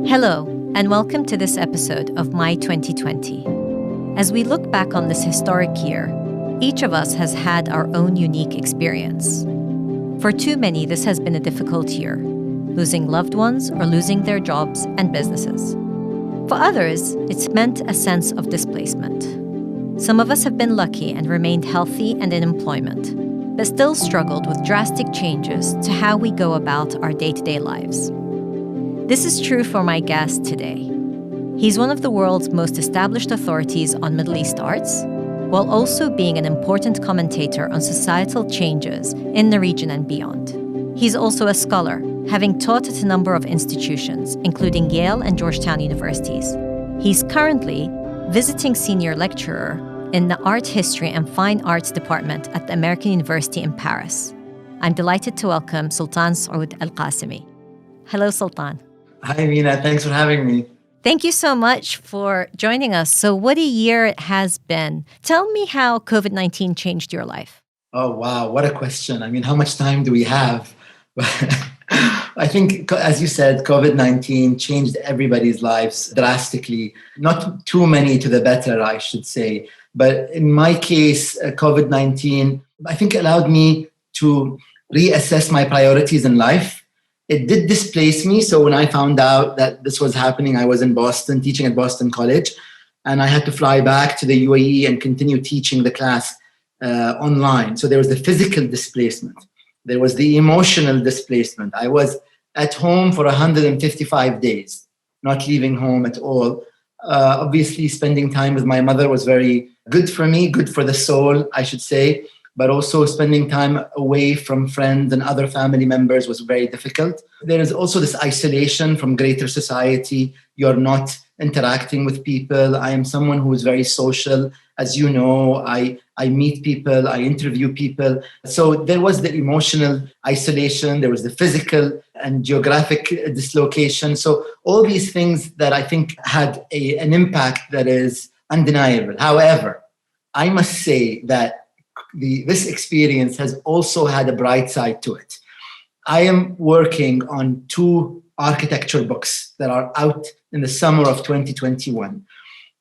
Hello, and welcome to this episode of My 2020. As we look back on this historic year, each of us has had our own unique experience. For too many, this has been a difficult year, losing loved ones or losing their jobs and businesses. For others, it's meant a sense of displacement. Some of us have been lucky and remained healthy and in employment, but still struggled with drastic changes to how we go about our day-to-day lives. This is true for my guest today. He's one of the world's most established authorities on Middle East arts, while also being an important commentator on societal changes in the region and beyond. He's also a scholar, having taught at a number of institutions, including Yale and Georgetown universities. He's currently visiting senior lecturer in the Art History and Fine Arts Department at the American University in Paris. I'm delighted to welcome Sultan Al Qassemi. Hello, Sultan. Hi, Mina. Thanks for having me. Thank you so much for joining us. So what a year it has been. Tell me how COVID-19 changed your life. Oh, wow. What a question. I mean, how much time do we have? I think, as you said, COVID-19 changed everybody's lives drastically. Not too many to the better, I should say. But in my case, COVID-19, I think allowed me to reassess my priorities in life. It did displace me. So when I found out that this was happening, I was in Boston, teaching at Boston College, and I had to fly back to the UAE and continue teaching the class online. So there was the physical displacement. There was the emotional displacement. I was at home for 155 days, not leaving home at all. Obviously, spending time with my mother was very good for me, good for the soul, I should say. But also spending time away from friends and other family members was very difficult. There is also this isolation from greater society. You're not interacting with people. I am someone who is very social. As you know, I meet people, I interview people. So there was the emotional isolation, there was the physical and geographic dislocation. So all these things that I think had an impact that is undeniable. However, I must say that this experience has also had a bright side to it. I am working on 2 architecture books that are out in the summer of 2021.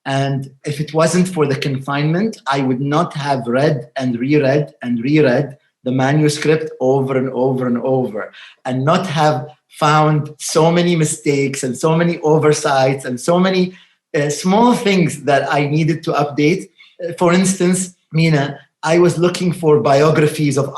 And if it wasn't for the confinement, I would not have read and reread the manuscript over and over and over, and not have found so many mistakes and so many oversights and so many small things that I needed to update. For instance, Mina, I was looking for biographies of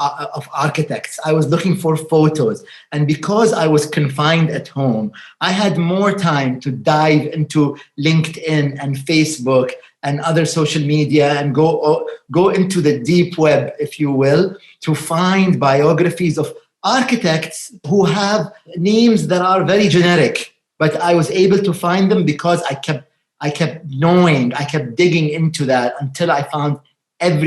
architects. I was looking for photos. And because I was confined at home, I had more time to dive into LinkedIn and Facebook and other social media and go into the deep web, if you will, to find biographies of architects who have names that are very generic. But I was able to find them because I kept knowing, I kept digging into that until I found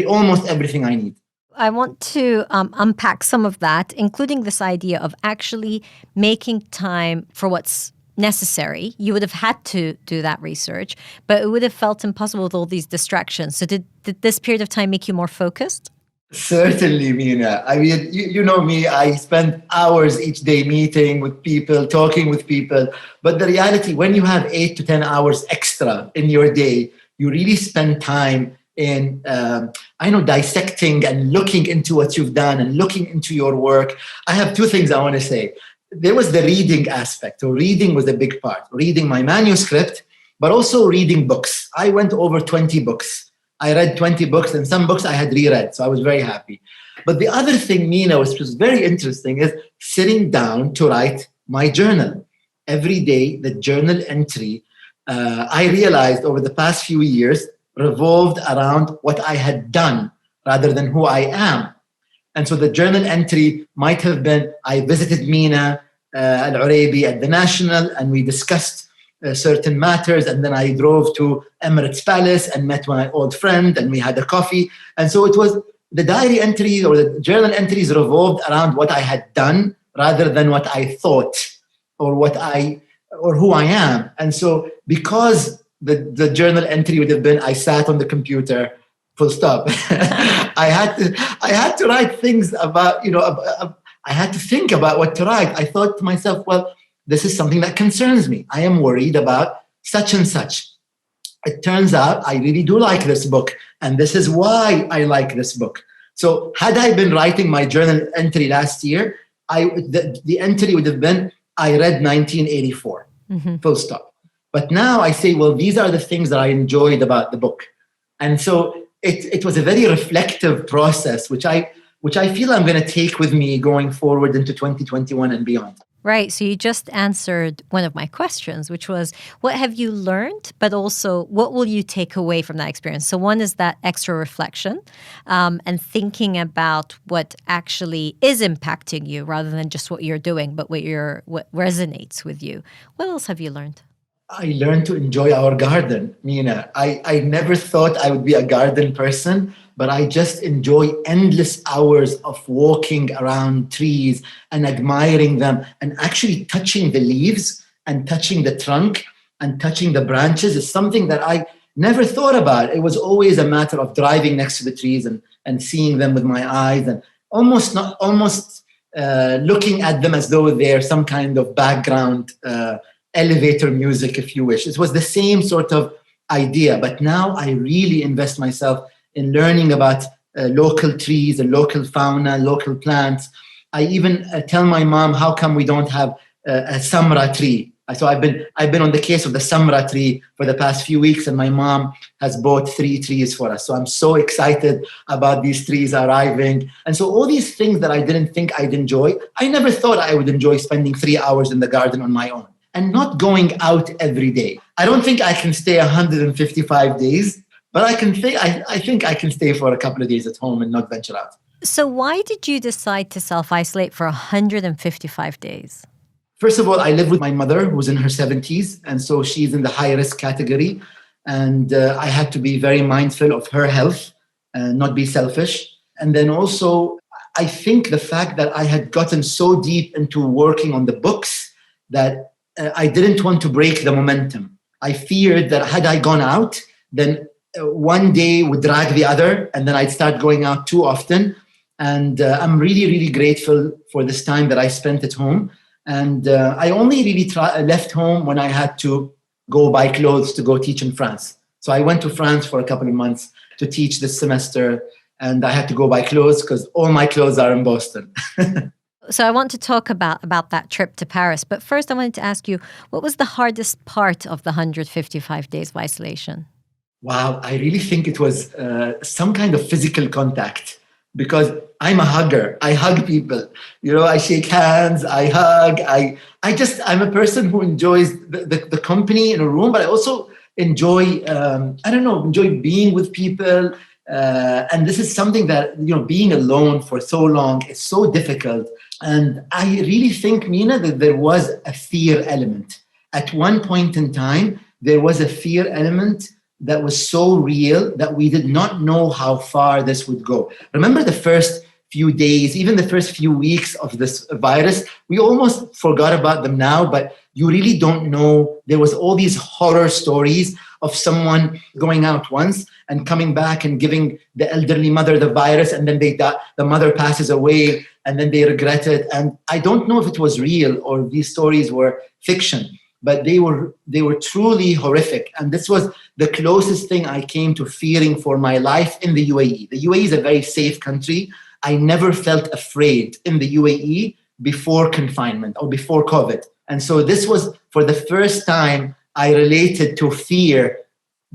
almost everything I need. I want to unpack some of that, including this idea of actually making time for what's necessary. You would have had to do that research, but it would have felt impossible with all these distractions. So did this period of time make you more focused? Certainly, Mina. I mean, you know me, I spend hours each day meeting with people, talking with people. But the reality, when you have 8 to 10 hours extra in your day, you really spend time in dissecting and looking into what you've done and looking into your work. I have 2 things I want to say. There was the reading aspect. So reading was a big part. Reading my manuscript, but also reading books. I went over 20 books. I read 20 books, and some books I had reread, so I was very happy. But the other thing, Mina, which was very interesting, is sitting down to write my journal. Every day, the journal entry, I realized over the past few years, revolved around what I had done rather than who I am. And so the journal entry might have been, I visited Mina Al-Urabi at the National, and we discussed certain matters, and then I drove to Emirates Palace and met my old friend, and we had a coffee. And so it was the diary entries or the journal entries revolved around what I had done rather than what I thought or who I am. And so because the journal entry would have been, I sat on the computer, full stop. I had to write things about, I had to think about what to write. I thought to myself, well, this is something that concerns me. I am worried about such and such. It turns out I really do like this book, and this is why I like this book. So had I been writing my journal entry last year, the entry would have been, I read 1984, full stop. But now I say, well, these are the things that I enjoyed about the book. And so it was a very reflective process, which I feel I'm going to take with me going forward into 2021 and beyond. Right. So you just answered one of my questions, which was, what have you learned? But also, what will you take away from that experience? So one is that extra reflection and thinking about what actually is impacting you rather than just what you're doing, but what resonates with you. What else have you learned? I learned to enjoy our garden, Mina. I never thought I would be a garden person, but I just enjoy endless hours of walking around trees and admiring them and actually touching the leaves and touching the trunk and touching the branches is something that I never thought about. It was always a matter of driving next to the trees and seeing them with my eyes and almost looking at them as though they're some kind of background elevator music, if you wish. It was the same sort of idea, but now I really invest myself in learning about local trees and local fauna, local plants. I even tell my mom, how come we don't have a samra tree? So I've been on the case of the samra tree for the past few weeks, and my mom has bought 3 trees for us. So I'm so excited about these trees arriving. And so all these things that I didn't think I'd enjoy, I never thought I would enjoy spending 3 hours in the garden on my own and not going out every day. I don't think I can stay 155 days, but I think I can stay for a couple of days at home and not venture out. So why did you decide to self-isolate for 155 days? First of all, I live with my mother, who's in her 70s, and so she's in the high-risk category. And I had to be very mindful of her health and not be selfish. And then also, I think the fact that I had gotten so deep into working on the books that I didn't want to break the momentum. I feared that had I gone out, then one day would drag the other, and then I'd start going out too often. And I'm really, really grateful for this time that I spent at home. And I only really left home when I had to go buy clothes to go teach in France. So I went to France for a couple of months to teach this semester, and I had to go buy clothes because all my clothes are in Boston. So I want to talk about that trip to Paris. But first, I wanted to ask you, what was the hardest part of the 155 days of isolation? Wow, I really think it was some kind of physical contact, because I'm a hugger. I hug people. I shake hands, I hug. I'm a person who enjoys the company in a room, but I also enjoy, enjoy being with people. And this is something that, being alone for so long is so difficult. And I really think, Mina, that there was a fear element. At one point in time, there was a fear element that was so real that we did not know how far this would go. Remember the first few days, even the first few weeks of this virus, we almost forgot about them now, but you really don't know. There was all these horror stories of someone going out once and coming back and giving the elderly mother the virus, and then the mother passes away, and then they regret it. And I don't know if it was real or these stories were fiction, but they were truly horrific. And this was the closest thing I came to fearing for my life in the UAE. The UAE is a very safe country. I never felt afraid in the UAE before confinement or before COVID. And so this was, for the first time, I related to fear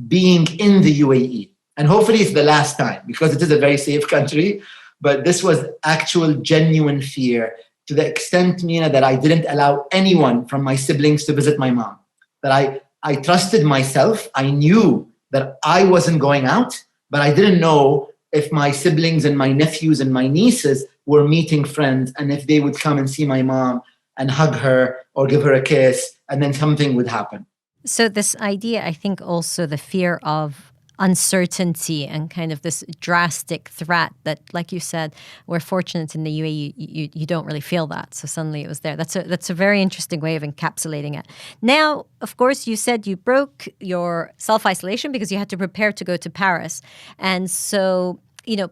being in the UAE. And hopefully it's the last time, because it is a very safe country. But this was actual genuine fear, to the extent, Mina, that I didn't allow anyone from my siblings to visit my mom. That I trusted myself. I knew that I wasn't going out, but I didn't know if my siblings and my nephews and my nieces were meeting friends, and if they would come and see my mom and hug her or give her a kiss, and then something would happen. So this idea, I think also the fear of uncertainty and kind of this drastic threat that, like you said, we're fortunate in the UAE, you don't really feel that. So suddenly it was there. That's a very interesting way of encapsulating it. Now, of course, you said you broke your self-isolation because you had to prepare to go to Paris. And so,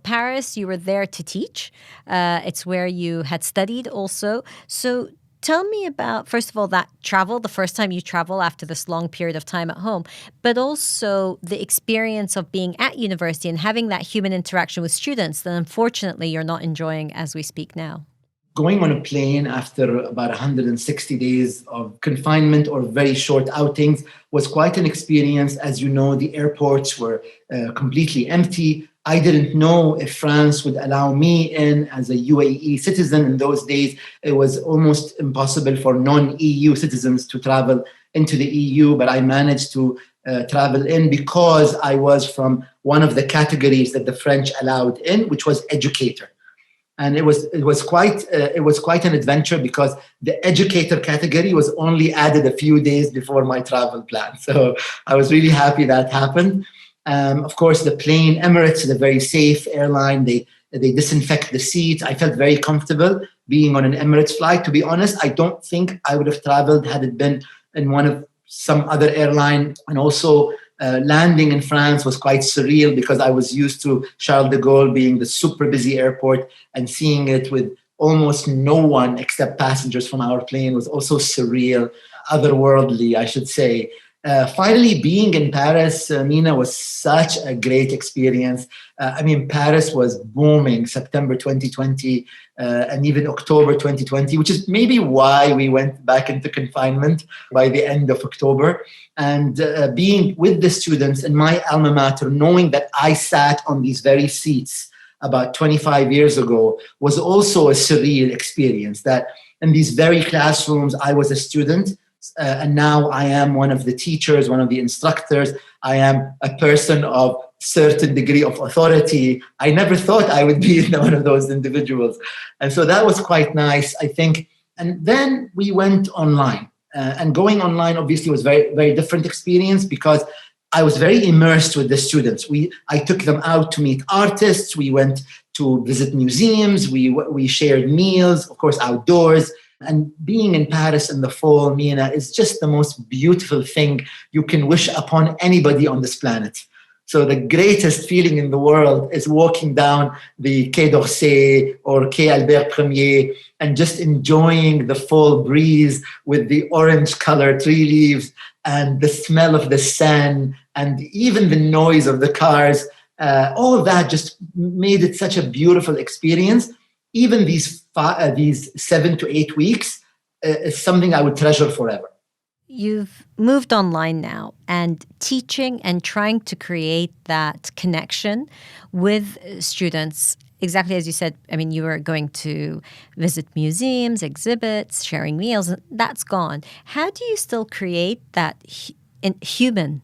Paris, you were there to teach. It's where you had studied also. So Tell me about, first of all, that travel, the first time you travel after this long period of time at home, but also the experience of being at university and having that human interaction with students that unfortunately you're not enjoying as we speak now. Going on a plane after about 160 days of confinement or very short outings was quite an experience. As you know, the airports were completely empty. I didn't know if France would allow me in as a UAE citizen. In those days, it was almost impossible for non-EU citizens to travel into the EU, but I managed to travel in because I was from one of the categories that the French allowed in, which was educator. And it was quite an adventure because the educator category was only added a few days before my travel plan. So I was really happy that happened. Of course, the plane, Emirates is a very safe airline. They disinfect the seats. I felt very comfortable being on an Emirates flight. To be honest, I don't think I would have traveled had it been in one of some other airline. And also landing in France was quite surreal because I was used to Charles de Gaulle being the super busy airport, and seeing it with almost no one except passengers from our plane was also surreal, otherworldly, I should say. Finally, being in Paris, Mina, was such a great experience. Paris was booming September 2020 and even October 2020, which is maybe why we went back into confinement by the end of October. And being with the students in my alma mater, knowing that I sat on these very seats about 25 years ago, was also a surreal experience. That in these very classrooms, I was a student. And now I am one of the teachers, one of the instructors. I am a person of certain degree of authority. I never thought I would be one of those individuals. And so that was quite nice, I think. And then we went online. And going online obviously was very, very different experience because I was very immersed with the students. I took them out to meet artists. We went to visit museums. We shared meals, of course, outdoors. And being in Paris in the fall, Mina, is just the most beautiful thing you can wish upon anybody on this planet. So the greatest feeling in the world is walking down the Quai d'Orsay or Quai Albert Premier and just enjoying the fall breeze with the orange-colored tree leaves and the smell of the Seine and even the noise of the cars. All of that just made it such a beautiful experience. Even these 7 to 8 weeks is something I would treasure forever. You've moved online now, and teaching and trying to create that connection with students, exactly as you said. You were going to visit museums, exhibits, sharing meals, and that's gone. How do you still create that human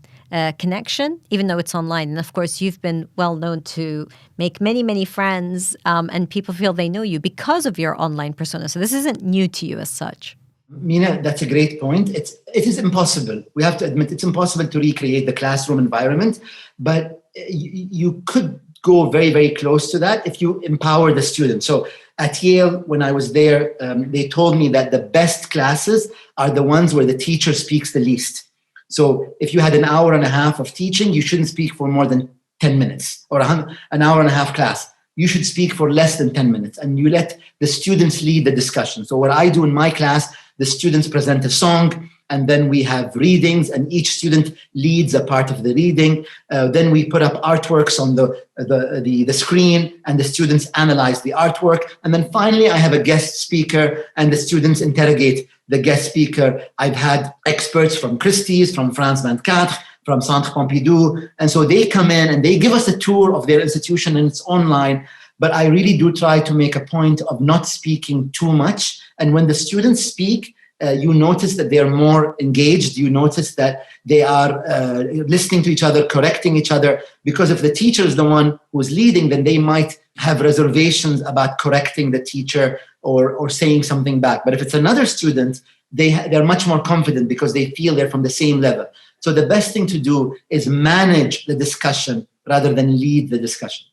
connection, even though it's online? And of course, you've been well known to make many, many friends, and people feel they know you because of your online persona. So this isn't new to you as such. Mina, that's a great point. It is impossible. We have to admit it's impossible to recreate the classroom environment, but you could go very, very close to that if you empower the students. So at Yale, when I was there, they told me that the best classes are the ones where the teacher speaks the least. So if you had an hour and a half of teaching, you shouldn't speak for more than 10 minutes, or an hour and a half class. You should speak for less than 10 minutes, and you let the students lead the discussion. So what I do in my class, the students present a song, and then we have readings, and each student leads a part of the reading. Then we put up artworks on the screen, and the students analyze the artwork. And then finally, I have a guest speaker, and the students interrogate the guest speaker. I've had experts from Christie's, from France 24, from Centre Pompidou. And so they come in and they give us a tour of their institution, and it's online. But I really do try to make a point of not speaking too much. And when the students speak, you notice that they are more engaged. You notice that they are listening to each other, correcting each other. Because if the teacher is the one who's leading, then they might have reservations about correcting the teacher or saying something back. But if it's another student, they're much more confident because they feel they're from the same level. So the best thing to do is manage the discussion rather than lead the discussion.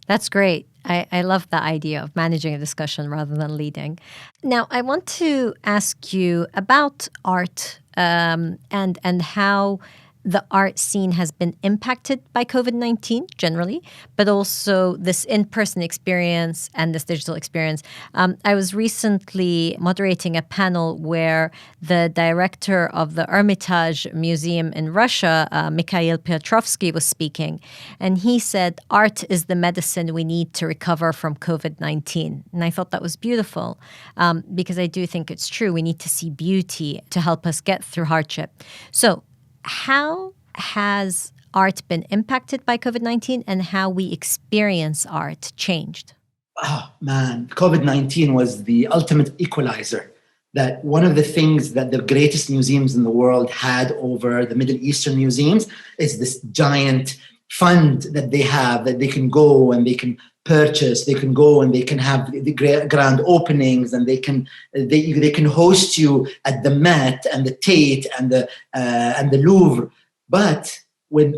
That's great. I love the idea of managing a discussion rather than leading. Now, I want to ask you about art and how the art scene has been impacted by COVID-19 generally, but also this in-person experience and this digital experience. I was recently moderating a panel where the director of the Hermitage Museum in Russia, Mikhail Petrovsky, was speaking. And he said, art is the medicine we need to recover from COVID-19. And I thought that was beautiful because I do think it's true. We need to see beauty to help us get through hardship. So how has art been impacted by COVID-19 and how we experience art changed? Oh, man, COVID-19 was the ultimate equalizer. That one of the things that the greatest museums in the world had over the Middle Eastern museums is this giant fund that they have, that they can go and they can purchase, they can go and they can have the grand openings, and they can host you at the Met and the Tate and the Louvre. But when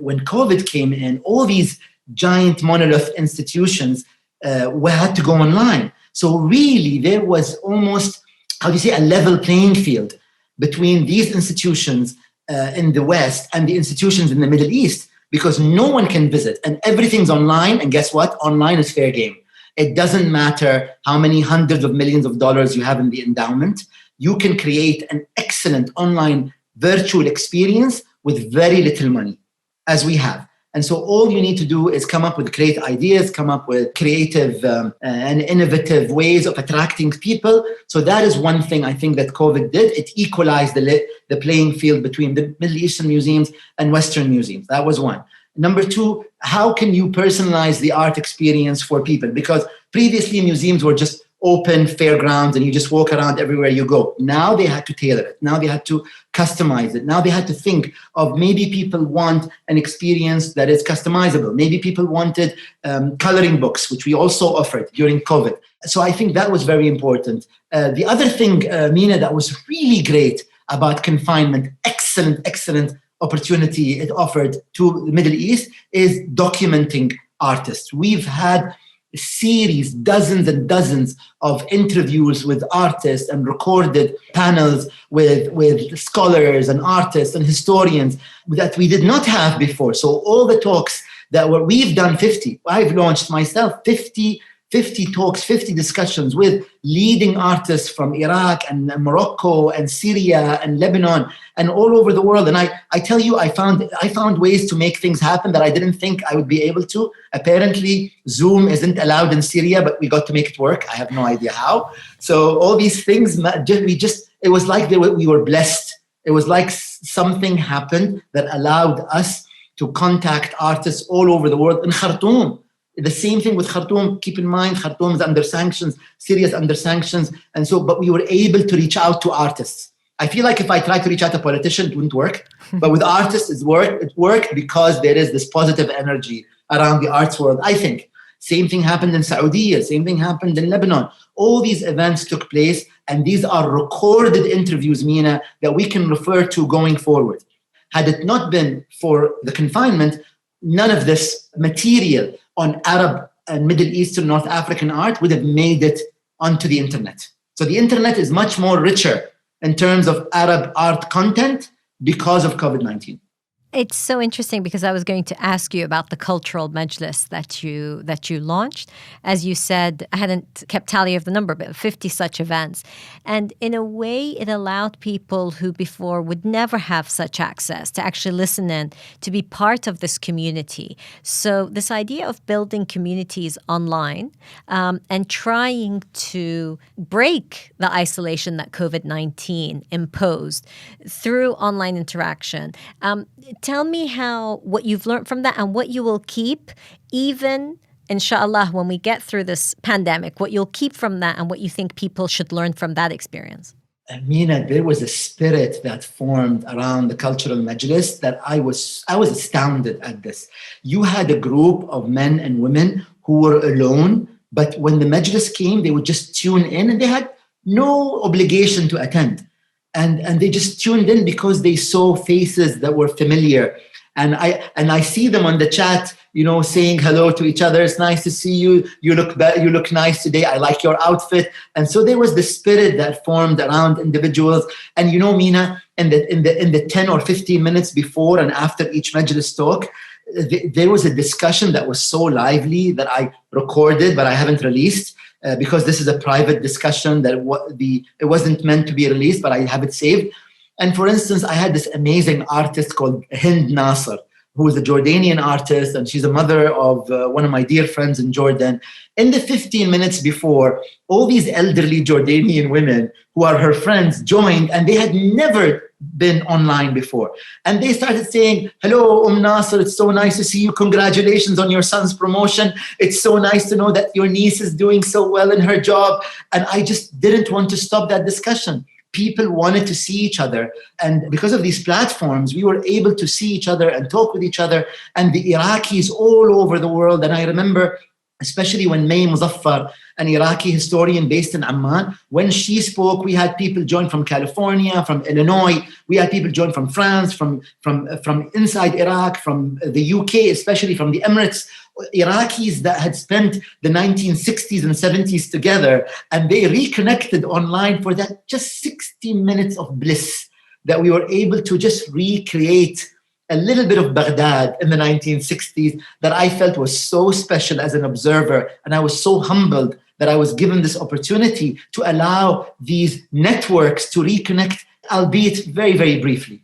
COVID came in, all these giant monolith institutions had to go online. So really, there was almost, a level playing field between these institutions in the West and the institutions in the Middle East, because no one can visit and everything's online. And guess what? Online is fair game. It doesn't matter how many hundreds of millions of dollars you have in the endowment. You can create an excellent online virtual experience with very little money, as we have. And so all you need to do is come up with great ideas, come up with creative and innovative ways of attracting people. So that is one thing I think that COVID did. It equalized the playing field between the Middle Eastern museums and Western museums. That was one. Number two, how can you personalize the art experience for people? Because previously museums were just open fairgrounds and you just walk around everywhere you go. Now they had to tailor it. Now they had to customize it. Now they had to think of, maybe people want an experience that is customizable. Maybe people wanted coloring books, which we also offered during COVID. So I think that was very important. The other thing, Mina, that was really great about confinement, excellent opportunity it offered to the Middle East, is documenting artists. We've had series, dozens and dozens of interviews with artists and recorded panels with scholars and artists and historians that we did not have before. So all the talks that we've done 50, I've launched myself 50 talks, 50 discussions with leading artists from Iraq and Morocco and Syria and Lebanon and all over the world. And I tell you, I found ways to make things happen that I didn't think I would be able to. Apparently, Zoom isn't allowed in Syria, but we got to make it work. I have no idea how. So all these things, it was like we were blessed. It was like something happened that allowed us to contact artists all over the world. In Khartoum, the same thing with Khartoum. Keep in mind, Khartoum is under sanctions, Syria is under sanctions. And so, but we were able to reach out to artists. I feel like if I tried to reach out to a politician, it wouldn't work. But with artists, it worked because there is this positive energy around the arts world, I think. Same thing happened in Saudi, same thing happened in Lebanon. All these events took place, and these are recorded interviews, Mina, that we can refer to going forward. Had it not been for the confinement, none of this material on Arab and Middle Eastern, North African art would have made it onto the internet. So the internet is much more richer in terms of Arab art content because of COVID-19. It's so interesting because I was going to ask you about the cultural majlis that you launched. As you said, I hadn't kept tally of the number, but 50 such events. And in a way, it allowed people who before would never have such access to actually listen in, to be part of this community. So this idea of building communities online and trying to break the isolation that COVID-19 imposed through online interaction. Tell me what you've learned from that and what you will keep, even, inshallah, when we get through this pandemic, what you'll keep from that and what you think people should learn from that experience. Amina, there was a spirit that formed around the cultural majlis that I was astounded at this. You had a group of men and women who were alone, but when the majlis came, they would just tune in and they had no obligation to attend. And they just tuned in because they saw faces that were familiar And I see them on the chat, saying hello to each other. It's nice to see you. You look nice today. I like your outfit. And so there was the spirit that formed around individuals. And Mina, in the 10 or 15 minutes before and after each majlis talk, there was a discussion that was so lively that I recorded, but I haven't released because this is a private discussion that it wasn't meant to be released, but I have it saved. And for instance, I had this amazing artist called Hind Nasser, who is a Jordanian artist, and she's a mother of one of my dear friends in Jordan. In the 15 minutes before, all these elderly Jordanian women who are her friends joined, and they had never been online before. And they started saying, hello, Nasser, it's so nice to see you. Congratulations on your son's promotion. It's so nice to know that your niece is doing so well in her job. And I just didn't want to stop that discussion. People wanted to see each other. And because of these platforms, we were able to see each other and talk with each other. And the Iraqis all over the world. And I remember, especially when May Muzaffar, an Iraqi historian based in Amman, when she spoke, we had people join from California, from Illinois. We had people join from France, from inside Iraq, from the UK, especially from the Emirates. Iraqis that had spent the 1960s and 70s together, and they reconnected online for that just 60 minutes of bliss that we were able to just recreate a little bit of Baghdad in the 1960s that I felt was so special as an observer. And I was so humbled that I was given this opportunity to allow these networks to reconnect, albeit very, very briefly.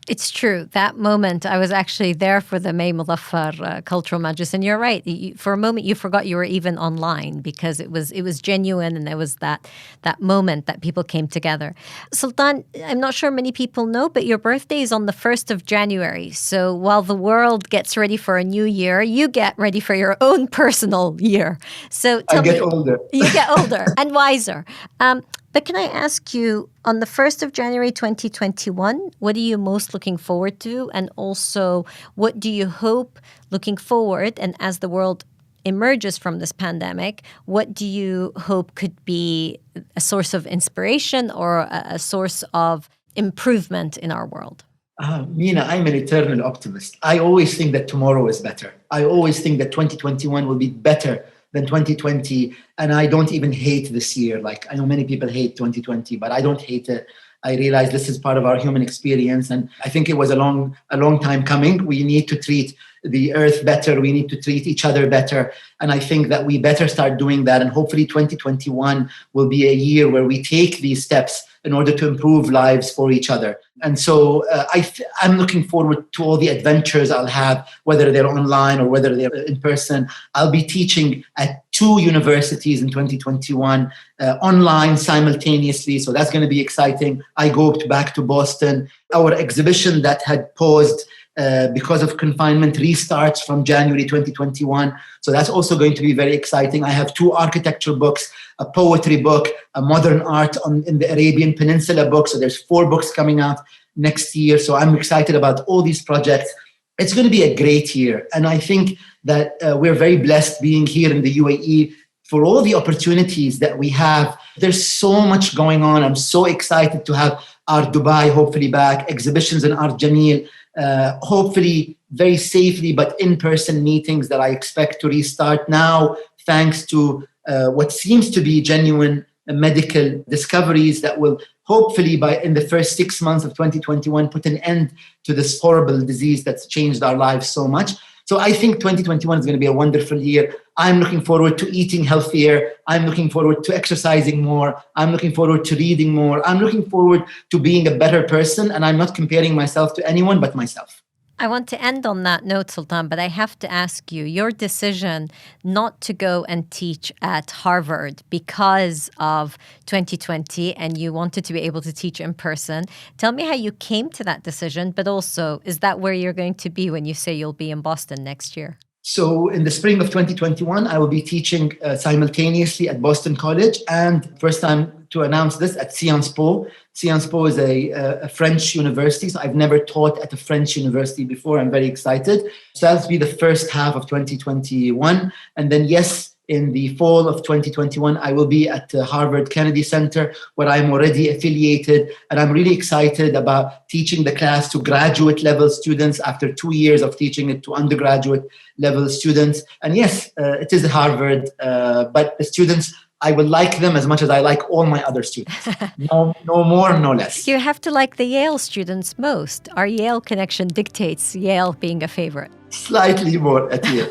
It's true. That moment, I was actually there for the May Muzaffar Cultural Majlis, and you're right. For a moment, you forgot you were even online because it was genuine, and there was that moment that people came together. Sultan, I'm not sure many people know, but your birthday is on the 1st of January. So while the world gets ready for a new year, you get ready for your own personal year. So I get older. You get older and wiser. But can I ask you, on the 1st of January 2021, what are you most looking forward to? And also, what do you hope looking forward, and as the world emerges from this pandemic, what do you hope could be a source of inspiration or a source of improvement in our world? Mina, I'm an eternal optimist. I always think that tomorrow is better. I always think that 2021 will be better than 2020. And I don't even hate this year. Like, I know many people hate 2020, but I don't hate it. I realize this is part of our human experience. And I think it was a long time coming. We need to treat the earth better. We need to treat each other better. And I think that we better start doing that. And hopefully 2021 will be a year where we take these steps in order to improve lives for each other. And so I'm looking forward to all the adventures I'll have, whether they're online or whether they're in person. I'll be teaching at 2 universities in 2021, online simultaneously. So that's going to be exciting. I go back to Boston. Our exhibition that had paused because of confinement restarts from January 2021. So that's also going to be very exciting. I have 2 architecture books, a poetry book, a modern art in the Arabian Peninsula book. So there's 4 books coming out next year. So I'm excited about all these projects. It's going to be a great year. And I think that we're very blessed being here in the UAE for all the opportunities that we have. There's so much going on. I'm so excited to have Art Dubai hopefully back, exhibitions in Art Jamil, hopefully very safely, but in-person meetings that I expect to restart now, thanks to what seems to be genuine medical discoveries that will hopefully in the first 6 months of 2021 put an end to this horrible disease that's changed our lives so much. So I think 2021 is going to be a wonderful year. I'm looking forward to eating healthier. I'm looking forward to exercising more. I'm looking forward to reading more. I'm looking forward to being a better person. And I'm not comparing myself to anyone but myself. I want to end on that note, Sultan, but I have to ask you, your decision not to go and teach at Harvard because of 2020 and you wanted to be able to teach in person. Tell me how you came to that decision, but also, is that where you're going to be when you say you'll be in Boston next year? So in the spring of 2021, I will be teaching simultaneously at Boston College, and first time to announce this at Sciences Po. Sciences Po is a French university, so I've never taught at a French university before. I'm very excited. So that'll be the first half of 2021. And then, yes, in the fall of 2021, I will be at the Harvard Kennedy Center, where I'm already affiliated. And I'm really excited about teaching the class to graduate level students after 2 years of teaching it to undergraduate level students. And yes, it is Harvard, but the students, I will like them as much as I like all my other students. No more, no less. You have to like the Yale students most. Our Yale connection dictates Yale being a favorite. Slightly more at Yale.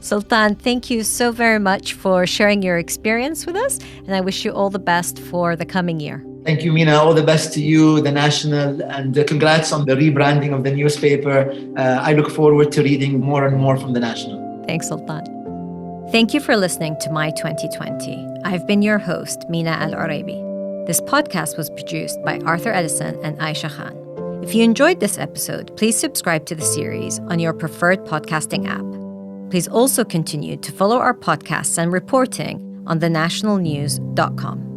Sultan, thank you so very much for sharing your experience with us, and I wish you all the best for the coming year. Thank you, Mina. All the best to you, the National, and congrats on the rebranding of the newspaper. I look forward to reading more and more from the National. Thanks, Sultan. Thank you for listening to My 2020. I've been your host, Mina Al-Oraibi. This podcast was produced by Arthur Edison and Aisha Khan. If you enjoyed this episode, please subscribe to the series on your preferred podcasting app. Please also continue to follow our podcasts and reporting on thenationalnews.com.